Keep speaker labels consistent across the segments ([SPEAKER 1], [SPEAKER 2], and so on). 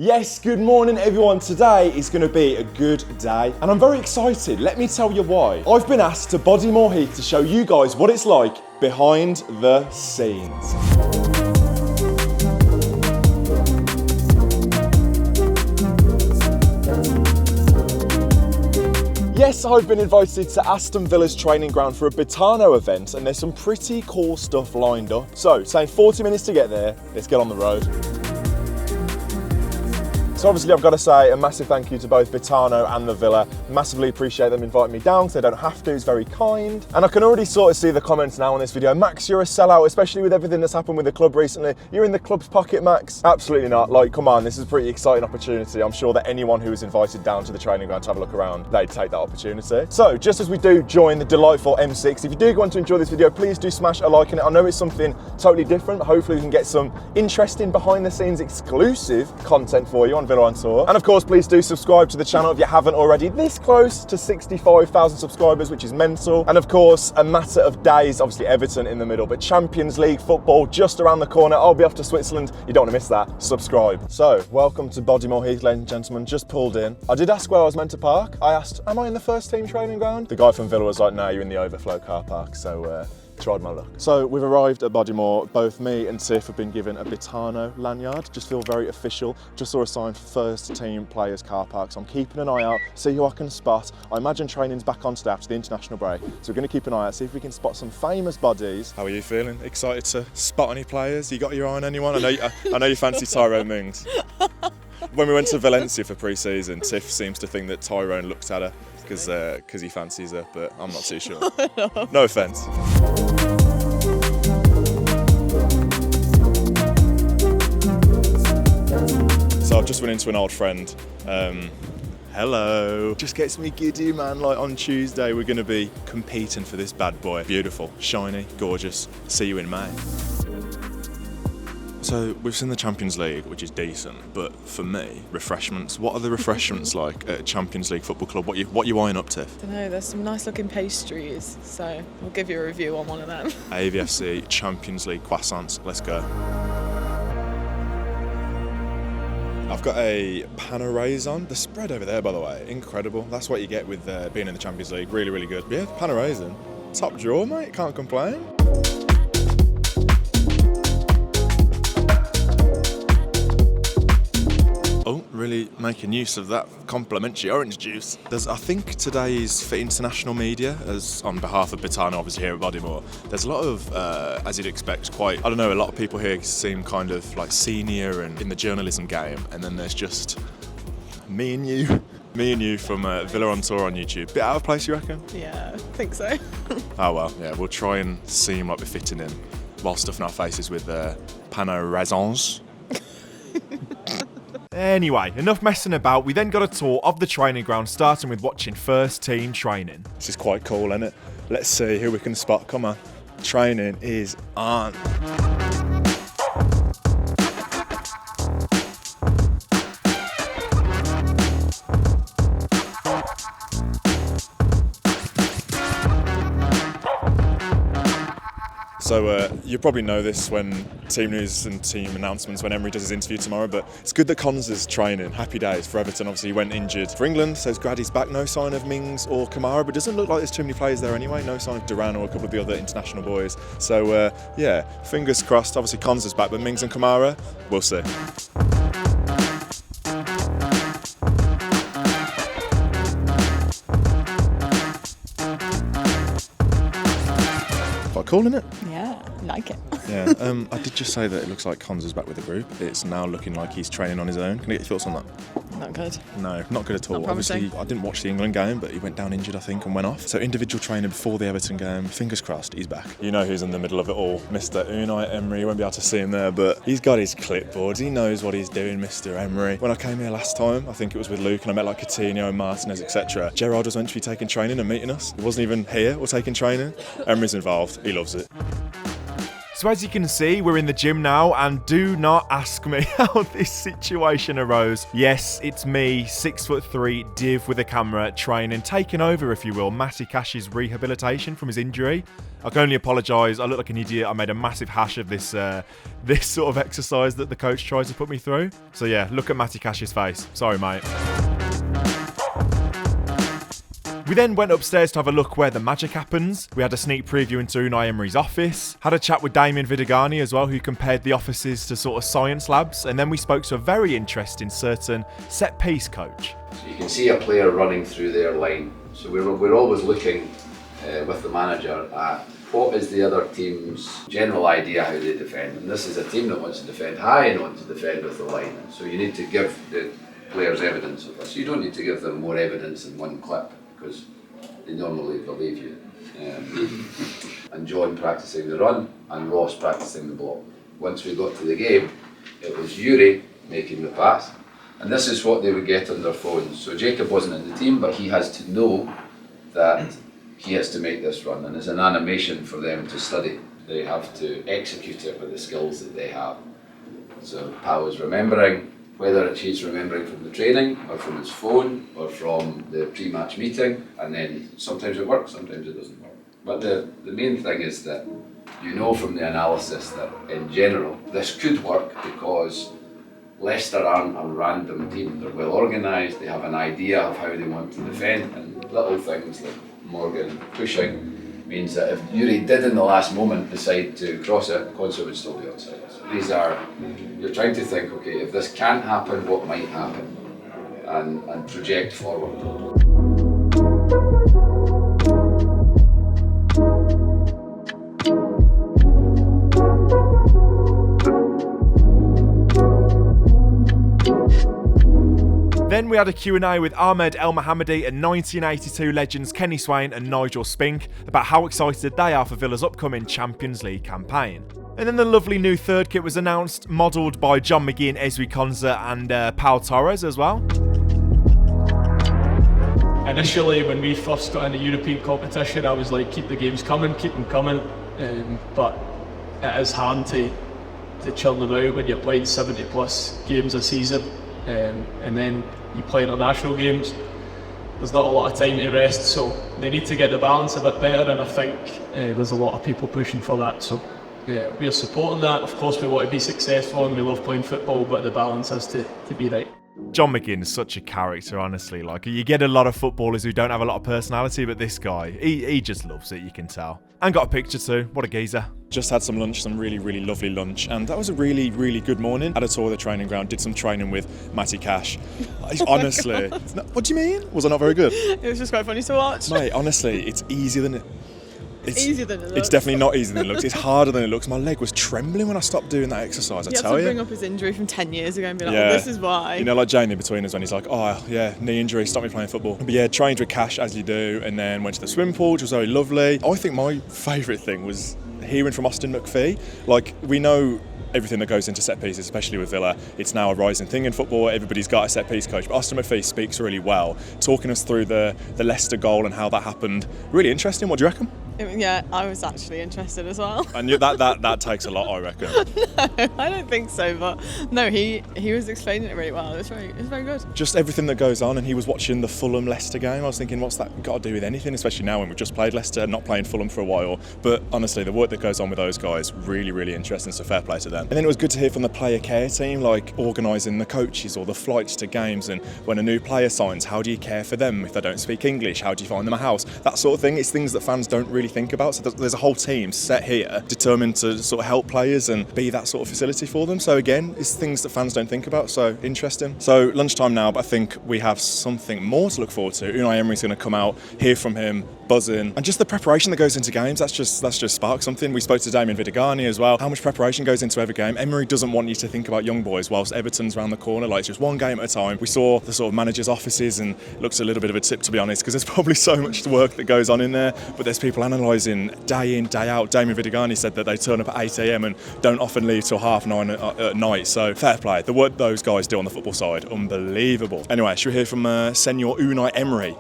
[SPEAKER 1] Yes, good morning everyone. Today is going to be a good day and I'm very excited. Let me tell you why. I've been asked to Bodymoor Heath to show you guys what it's like behind the scenes. Yes, I've been invited to Aston Villa's training ground for a Betano event and there's some pretty cool stuff lined up. So, saying 40 minutes to get there, let's get on the road. So obviously I've got to say a massive thank you to both Betano and the Villa. Massively appreciate them inviting me down, so they don't have to, it's very kind. And I can already sort of see the comments now on this video. Max, you're a sellout, especially with everything that's happened with the club recently. You're in the club's pocket, Max. Absolutely not. Like, come on, this is a pretty exciting opportunity. I'm sure that anyone who was invited down to the training ground to have a look around, they'd take that opportunity. So just as we do join the delightful M6, if you do want to enjoy this video, please do smash a like on it. I know it's something totally different. Hopefully we can get some interesting behind the scenes exclusive content for you on Villa on Tour. And of course, please do subscribe to the channel if you haven't already. This close to 65,000 subscribers, which is mental. And of course, a matter of days, obviously Everton in the middle, but Champions League football just around the corner. I'll be off to Switzerland. You don't want to miss that. Subscribe. So, welcome to Bodymoor Heath, ladies and gentlemen. Just pulled in. I did ask where I was meant to park. I asked, am I in the first team training ground? The guy from Villa was like, no, you're in the overflow car park. So, tried my luck. So we've arrived at Bodymoor. Both me and Tiff have been given a Betano lanyard. Just feel very official. Just saw a sign for first team players car park. So I'm keeping an eye out, see who I can spot. I imagine training's back on today after the international break. So we're going to keep an eye out, see if we can spot some famous bodies. How are you feeling? Excited to spot any players? You got your eye on anyone? I know you fancy Tyrone Mings. When we went to Valencia for pre-season, Tiff seems to think that Tyrone looked at her because he fancies her, but I'm not too sure. No offence. So I've just run into an old friend. Hello. Just gets me giddy, man. Like on Tuesday, we're going to be competing for this bad boy. Beautiful, shiny, gorgeous. See you in May. So we've seen the Champions League, which is decent, but for me, refreshments. What are the refreshments like at a Champions League football club? What you eyeing up to?
[SPEAKER 2] I don't know, there's some nice looking pastries, so we'll give you a review on one of them.
[SPEAKER 1] AVFC Champions League croissants. Let's go. I've got a pan au raisin. The spread over there, by the way, incredible. That's what you get with being in the Champions League. Really, really good. Yeah, pan au raisin. Top drawer, mate. Can't complain. Oh, really making use of that complimentary orange juice. I think today is for international media, as on behalf of Betano, obviously here at Bodymoor. There's a lot of, as you'd expect, a lot of people here seem kind of like senior and in the journalism game, and then there's just me and you from Villa on Tour on YouTube. Bit out of place, you reckon?
[SPEAKER 2] Yeah, I think so.
[SPEAKER 1] Oh well, yeah, we'll try and seem like we're fitting in while stuffing our faces with pan au raisins. Anyway, enough messing about. We then got a tour of the training ground, starting with watching first team training. This is quite cool, isn't it? Let's see who we can spot. Come on. Training is on. So you probably know this when team news and team announcements when Emery does his interview tomorrow, but it's good that Cons is training. Happy days for Everton. Obviously he went injured for England, says Grady's back. No sign of Mings or Kamara, but doesn't look like there's too many players there anyway. No sign of Duran or a couple of the other international boys. So yeah, fingers crossed. Obviously Cons is back, but Mings and Kamara, we'll see. Quite cool, isn't it?
[SPEAKER 2] Yeah, I like it.
[SPEAKER 1] Yeah, I did just say that it looks like Cons is back with the group. It's now looking like he's training on his own. Can I get your thoughts on that?
[SPEAKER 2] Not good.
[SPEAKER 1] No, not good at all.
[SPEAKER 2] Not promising.
[SPEAKER 1] Obviously, I didn't watch the England game, but he went down injured, I think, and went off. So individual training before the Everton game. Fingers crossed, he's back. You know who's in the middle of it all. Mr. Unai Emery. You won't be able to see him there, but he's got his clipboards. He knows what he's doing, Mr. Emery. When I came here last time, I think it was with Luke, and I met like Coutinho and Martinez, etc. Gerrard was meant to be taking training and meeting us. He wasn't even here or taking training. Emery's involved. He loves it. So as you can see, we're in the gym now, and do not ask me how this situation arose. Yes, it's me, 6'3", div with a camera, training, taking over, if you will, Matty Cash's rehabilitation from his injury. I can only apologise. I look like an idiot. I made a massive hash of this this sort of exercise that the coach tried to put me through. So yeah, look at Matty Cash's face. Sorry, mate. We then went upstairs to have a look where the magic happens. We had a sneak preview into Unai Emery's office. Had a chat with Damien Vidagani as well, who compared the offices to sort of science labs. And then we spoke to a very interesting certain set-piece coach.
[SPEAKER 3] So you can see a player running through their line. So we're always looking with the manager at what is the other team's general idea how they defend. And this is a team that wants to defend high and wants to defend with the line. So you need to give the players evidence of this. You don't need to give them more evidence in one clip, because they normally believe you. And John practicing the run and Ross practicing the block. Once we got to the game, it was Yuri making the pass. And this is what they would get on their phones. So Jacob wasn't in the team, but he has to know that he has to make this run. And there's an animation for them to study. They have to execute it with the skills that they have. So Pao is remembering, whether he's remembering from the training or from his phone or from the pre-match meeting, and then sometimes it works, sometimes it doesn't work. But the main thing is that you know from the analysis that in general this could work because Leicester aren't a random team. They're well organised, they have an idea of how they want to defend, and little things like Morgan pushing means that if Yuri did in the last moment decide to cross it, Concert would still be onside. So you're trying to think, okay, if this can't happen, what might happen? And project forward.
[SPEAKER 1] Then we had a Q&A with Ahmed El Mohammadi and 1982 legends Kenny Swain and Nigel Spink about how excited they are for Villa's upcoming Champions League campaign. And then the lovely new third kit was announced, modelled by John McGee and Ezri Konza and Pau Torres as well.
[SPEAKER 4] Initially, when we first got into European competition, I was like, keep the games coming, keep them coming. But it is hard to churn them out when you're playing 70 plus games a season. And then you play international games, there's not a lot of time to rest, so they need to get the balance a bit better, and I think there's a lot of people pushing for that. So yeah, we're supporting that. Of course we want to be successful and we love playing football, but the balance has to be right.
[SPEAKER 1] John McGinn is such a character, honestly. Like, you get a lot of footballers who don't have a lot of personality, but this guy, he just loves it, you can tell. And got a picture too. What a geezer.
[SPEAKER 5] Just had some lunch, some really, really lovely lunch, and that was a really, really good morning. Had a tour of the training ground, did some training with Matty Cash. Honestly, what do you mean? Was I not very good?
[SPEAKER 2] It was just quite funny to watch.
[SPEAKER 5] Mate, honestly, it's easier than it.
[SPEAKER 2] It's easier than it looks.
[SPEAKER 5] It's definitely not easier than it looks. It's harder than it looks. My leg was trembling when I stopped doing that exercise, I tell you.
[SPEAKER 2] He had to bring up his injury from 10 years ago and be like, oh, this is why.
[SPEAKER 5] You know, like Jamie between us when he's like, oh yeah, knee injury, stopped me playing football. But yeah, trained with Cash as you do, and then went to the swimming pool, which was very lovely. I think my favourite thing was hearing from Austin McPhee. Like, we know everything that goes into set pieces, especially with Villa. It's now a rising thing in football. Everybody's got a set piece coach, but Austin McPhee speaks really well, talking us through the Leicester goal and how that happened. Really interesting. What do you reckon?
[SPEAKER 2] Yeah, I was actually interested as well.
[SPEAKER 5] And that takes a lot, I reckon.
[SPEAKER 2] No, I don't think so, but no, he was explaining it really well. It was very good.
[SPEAKER 5] Just everything that goes on, and he was watching the Fulham Leicester game. I was thinking, what's that got to do with anything, especially now when we've just played Leicester, not playing Fulham for a while. But honestly, the work that goes on with those guys, really, really interesting, so fair play to them. And then it was good to hear from the player care team, like organising the coaches or the flights to games, and when a new player signs, how do you care for them if they don't speak English? How do you find them a house? That sort of thing. It's things that fans don't really think about. So there's a whole team set here determined to sort of help players and be that sort of facility for them. So again, it's things that fans don't think about, so interesting. So lunchtime now, but I think we have something more to look forward to. Unai Emery's going to come out, hear from him, buzzing, and just the preparation that goes into games, that's just sparked something. We spoke to Damien Vidagani as well, how much preparation goes into every game. Emery doesn't want you to think about young boys whilst Everton's around the corner, like it's just one game at a time. We saw the sort of managers' offices, and it looks a little bit of a tip, to be honest, because there's probably so much work that goes on in there, but there's people analysing day in, day out. Damien Vidagani said that they turn up at 8 a.m. and don't often leave till 9:30 at night, so fair play. The work those guys do on the football side, unbelievable. Anyway, should we hear from Senor Unai Emery?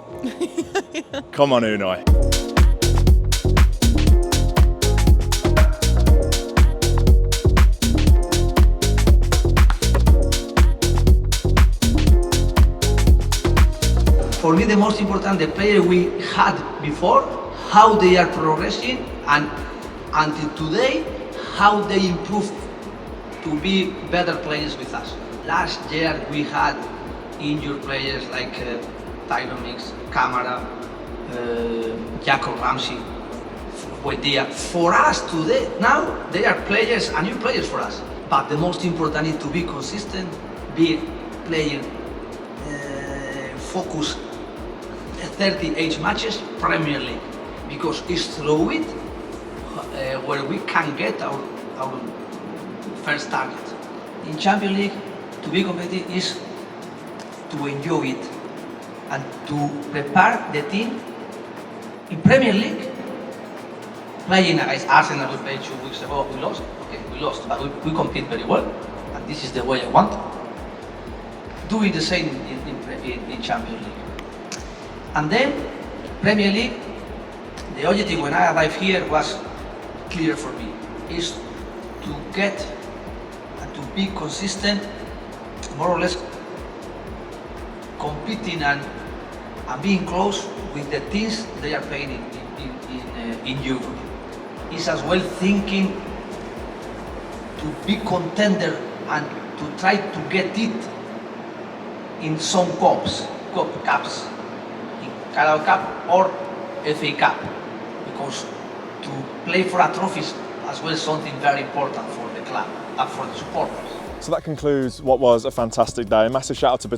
[SPEAKER 5] Come on, Unai.
[SPEAKER 6] for me the most important, the player we had before, how they are progressing, and until today, how they improved to be better players with us. Last year we had injured players like Tyron Mix, Camara, Jacob Ramsey, Buendia. For us today, now they are players and new players for us. But the most important is to be consistent, be playing focus 38 matches Premier League, because it's through it where we can get our first target. In Champions League, to be competitive is to enjoy it and to prepare the team. In Premier League, playing against Arsenal, we played 2 weeks ago, we lost. Okay, we lost, but we compete very well, and this is the way I want. Doing the same in Champions League. And then, Premier League, the objective when I arrived here was clear for me, is to get and to be consistent, more or less competing and being close with the teams they are playing in Europe. It's as well thinking to be contender and to try to get it in some cups, in Carabao Cup or FA Cup, because to play for a trophy is as well something very important for the club and for the supporters.
[SPEAKER 1] So that concludes what was a fantastic day. A massive shout out to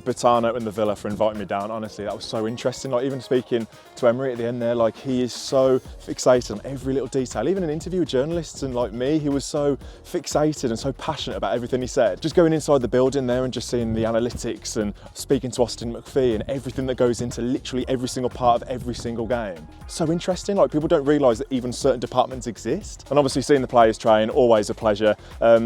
[SPEAKER 1] Betano and the Villa for inviting me down. Honestly, that was so interesting. Like, even speaking to Emery at the end there, like, he is so fixated on every little detail. Even in an interview with journalists and like me, he was so fixated and so passionate about everything he said. Just going inside the building there and just seeing the analytics and speaking to Austin McPhee and everything that goes into literally every single part of every single game. So interesting. Like, people don't realise that even certain departments exist. And obviously seeing the players train, always a pleasure.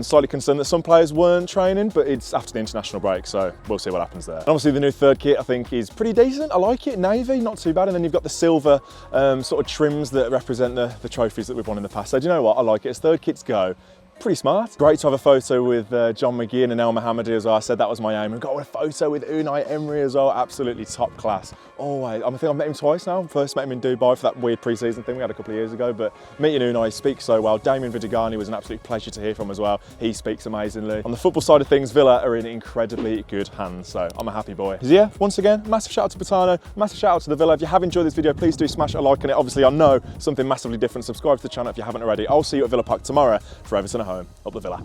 [SPEAKER 1] Slightly concerned that some players weren't training, but it's after the international break, so we'll see what happens there. And obviously the new third kit I think is pretty decent. I like it. Navy, not too bad. And then you've got the silver sort of trims that represent the trophies that we've won in the past. So do you know what? I like it. As third kits go, pretty smart. Great to have a photo with John McGee and El Mohammadi as well. I said that was my aim. And got a photo with Unai Emery as well. Absolutely top class. Always. I think I've met him twice now. First met him in Dubai for that weird pre-season thing we had a couple of years ago. But meeting Unai, he speaks so well. Damien Vidigani was an absolute pleasure to hear from as well. He speaks amazingly. On the football side of things, Villa are in incredibly good hands. So I'm a happy boy. So yeah, once again, massive shout out to Betano, massive shout out to the Villa. If you have enjoyed this video, please do smash a like on it. Obviously, I know something massively different. Subscribe to the channel if you haven't already. I'll see you at Villa Park tomorrow for Everton at home. Up the Villa.